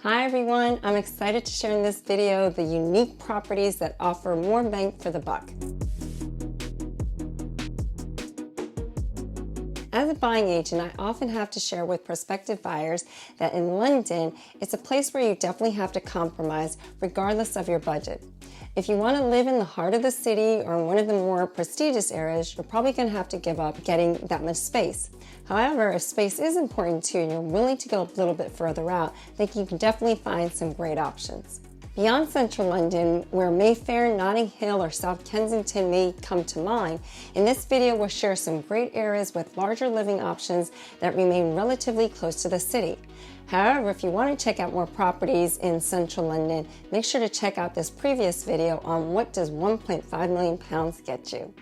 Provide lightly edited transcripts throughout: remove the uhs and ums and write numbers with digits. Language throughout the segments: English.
Hi everyone, I'm excited to share in this video the unique properties that offer more bang for the buck. As a buying agent, I often have to share with prospective buyers that in London, it's a place where you definitely have to compromise regardless of your budget. If you want to live in the heart of the city or in one of the more prestigious areas, you're probably going to have to give up getting that much space. However, if space is important to you and you're willing to go a little bit further out, then you can definitely find some great options. Beyond central London, where Mayfair, Notting Hill, or South Kensington may come to mind, in this video we'll share some great areas with larger living options that remain relatively close to the city. However, if you want to check out more properties in central London, make sure to check out this previous video on what does £1.5 million get you.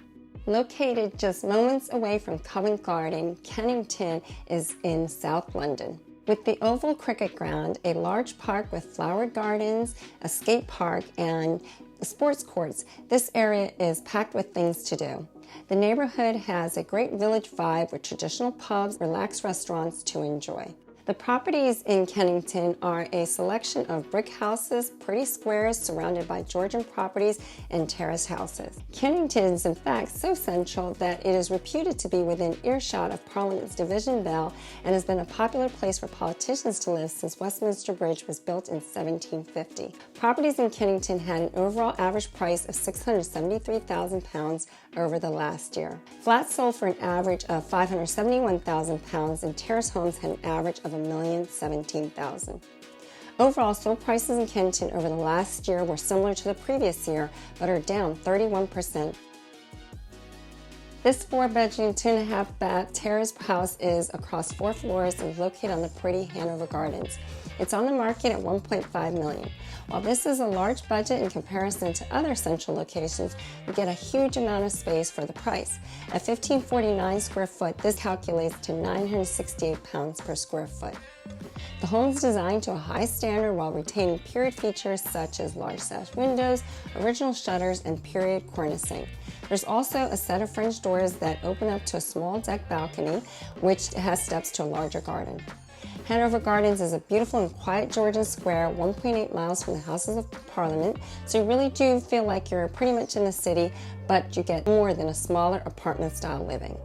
Located just moments away from Covent Garden, Kennington is in South London. With the oval cricket ground, a large park with flowered gardens, a skate park, and sports courts, this area is packed with things to do. The neighborhood has a great village vibe with traditional pubs, relaxed restaurants to enjoy. The properties in Kennington are a selection of brick houses, pretty squares surrounded by Georgian properties and terrace houses. Kennington is in fact so central that it is reputed to be within earshot of Parliament's Division Bell and has been a popular place for politicians to live since Westminster Bridge was built in 1750. Properties in Kennington had an overall average price of £673,000 over the last year. Flats sold for an average of £571,000 and terrace homes had an average of $1,017,000. Overall, sold prices in Kennington over the last year were similar to the previous year, but are down 31%. This 4-bedroom, 2.5-bath terrace house is across 4 floors and is located on the pretty Hanover Gardens. It's on the market at $1.5 million. While this is a large budget in comparison to other central locations, you get a huge amount of space for the price. At 1,549 square foot, this calculates to £968 per square foot. The home is designed to a high standard while retaining period features such as large sash windows, original shutters, and period cornicing. There's also a set of French doors that open up to a small deck balcony, which has steps to a larger garden. Hanover Gardens is a beautiful and quiet Georgian square 1.8 miles from the Houses of Parliament, so you really do feel like you're pretty much in the city, but you get more than a smaller apartment-style living.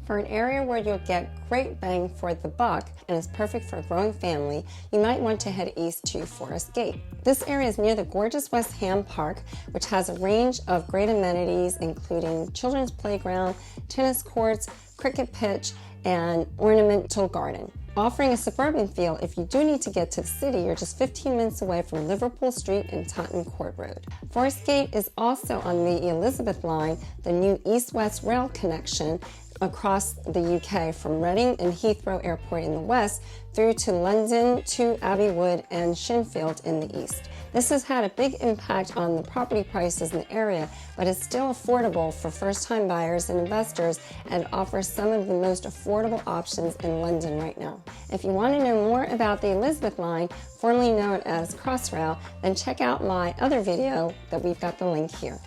For an area where you'll get great bang for the buck and is perfect for a growing family, you might want to head east to Forest Gate. This area is near the gorgeous West Ham Park, which has a range of great amenities including children's playground, tennis courts, cricket pitch, and ornamental garden. Offering a suburban feel, if you do need to get to the city, you're just 15 minutes away from Liverpool Street and Tottenham Court Road. Forest Gate is also on the Elizabeth line, the new east-west rail connection across the UK from Reading and Heathrow Airport in the west through to London to Abbey Wood and Shinfield in the east. This has had a big impact on the property prices in the area, but it's still affordable for first-time buyers and investors and offers some of the most affordable options in London right now. If you want to know more about the Elizabeth line, formerly known as Crossrail, then check out my other video that we've got the link here.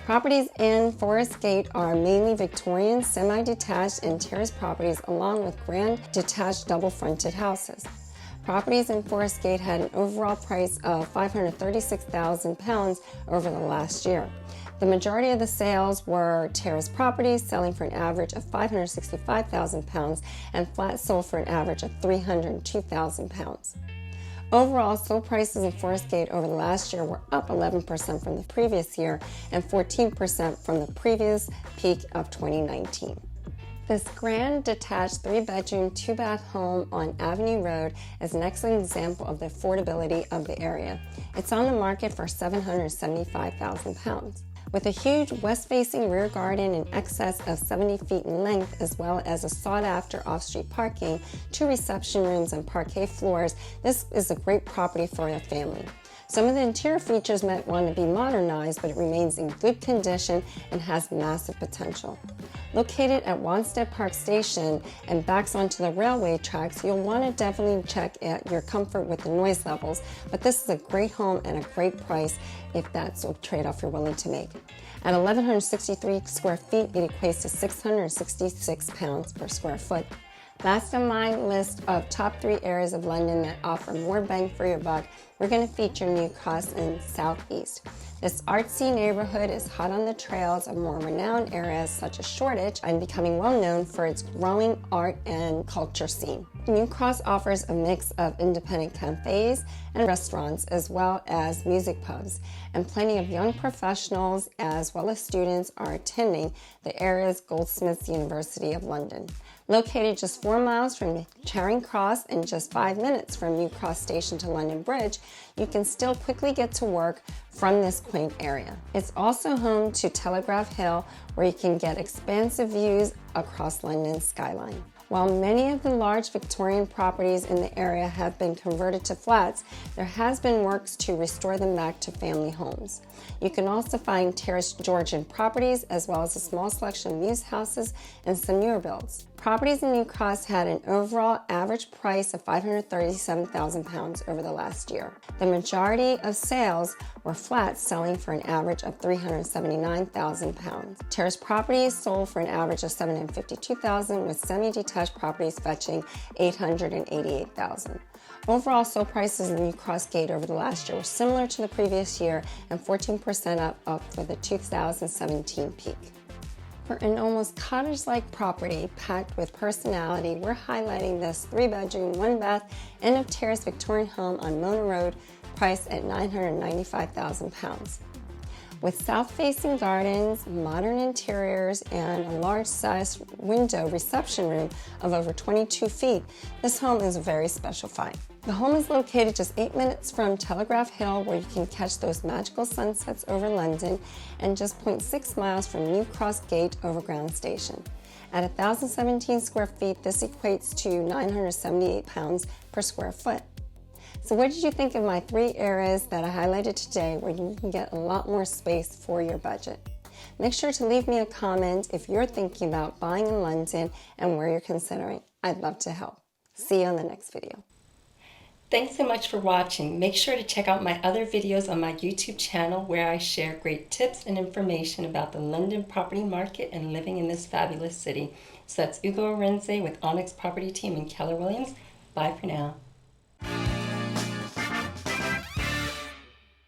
Properties in Forest Gate are mainly Victorian, semi-detached, and terrace properties along with grand detached double-fronted houses. Properties in Forest Gate had an overall price of £536,000 over the last year. The majority of the sales were terrace properties selling for an average of £565,000 and flats sold for an average of £302,000. Overall, sold prices in Forest Gate over the last year were up 11% from the previous year and 14% from the previous peak of 2019. This grand detached 3-bedroom, 2-bath home on Avenue Road is an excellent example of the affordability of the area. It's on the market for £775,000. With a huge west-facing rear garden in excess of 70 feet in length, as well as a sought-after off-street parking, 2 reception rooms, and parquet floors, this is a great property for a family. Some of the interior features might want to be modernized, but it remains in good condition and has massive potential. Located at Wanstead Park Station and backs onto the railway tracks, you'll want to definitely check at your comfort with the noise levels, but this is a great home and a great price if that's a trade-off you're willing to make. At 1,163 square feet, it equates to £666 per square foot. Last on my list of top 3 areas of London that offer more bang for your buck, we're going to feature New Cross in Southeast. This artsy neighborhood is hot on the trails of more renowned areas such as Shoreditch and becoming well known for its growing art and culture scene. New Cross offers a mix of independent cafes and restaurants as well as music pubs, and plenty of young professionals as well as students are attending the area's Goldsmiths University of London. Located just 4 miles from Charing Cross and just 5 minutes from New Cross Station to London Bridge, you can still quickly get to work from this quaint area. It's also home to Telegraph Hill, where you can get expansive views across London's skyline. While many of the large Victorian properties in the area have been converted to flats, there has been works to restore them back to family homes. You can also find terraced Georgian properties as well as a small selection of mews houses and some newer builds. Properties in New Cross had an overall average price of £537,000 over the last year. The majority of sales were flats, selling for an average of £379,000. Terrace properties sold for an average of $752,000, with semi-detached properties fetching $888,000. Overall, sold prices in New Cross Gate over the last year were similar to the previous year and 14% up for the 2017 peak. For an almost cottage-like property packed with personality, we're highlighting this 3-bedroom, 1-bath, end of terrace Victorian home on Mona Road, priced at £995,000. With south-facing gardens, modern interiors, and a large-sized window reception room of over 22 feet, this home is a very special find. The home is located just 8 minutes from Telegraph Hill, where you can catch those magical sunsets over London, and just 0.6 miles from New Cross Gate Overground Station. At 1,017 square feet, this equates to £978 per square foot. So what did you think of my 3 areas that I highlighted today where you can get a lot more space for your budget? Make sure to leave me a comment if you're thinking about buying in London and where you're considering. I'd love to help. See you on the next video. Thanks so much for watching. Make sure to check out my other videos on my YouTube channel, where I share great tips and information about the London property market and living in this fabulous city. So that's Ugo Arenze with Onyx Property Team and Keller Williams. Bye for now.